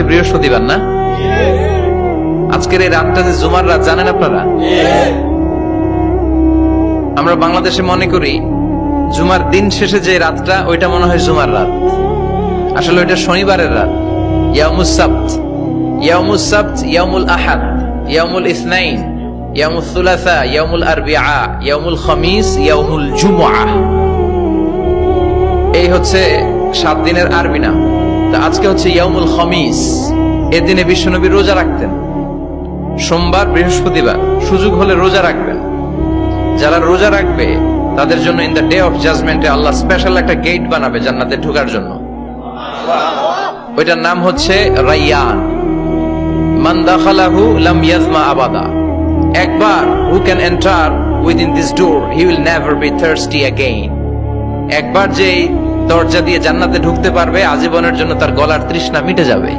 আজকে বৃহস্পতিবার না? আজকের এই রাতটা যে জুমার রাত জানেন আপনারা? আমরা বাংলাদেশে মনে করি জুমার দিন শেষে যে রাতটা ওইটা মনে হয় জুমার রাত, আসলে ওইটা শনিবারের রাত। ইয়াউমুস সাবত, ইয়াউমুস সাবত, ইয়াউমুল আহাদ, ইয়াউমুল ইসনাইন, ইয়াউমুল সুলাসা, ইয়াউমুল আরবিআ, ইয়াউমুল খামিস, ইয়াউমুল জুমআহ। এই হচ্ছে 7 দিনের আরবি নাম। তা আজকে হচ্ছে ইয়াউমুল খামিস। এই দিনে বিশ্বনবী রোজা রাখতেন, সোমবার বৃহস্পতিবার সুযোগ হলে রোজা রাখবেন। যারা রোজা রাখবে তাদের জন্য ইন দ্য ডে অফ জাজমেন্টে আল্লাহ স্পেশাল একটা গেট বানাবে জান্নাতে ঢোকার জন্য। ওইটার নাম হচ্ছে রাইয়ান। মান দাখালাহু লাম ইয়াজমা আবাদা। একবার who can enter within this door he will never be thirsty again. একবার যে দরজা দিয়ে জান্নাতে ঢুকতে পারবে আজীবনের জন্য তার গলার তৃষ্ণা মিটে যাবে।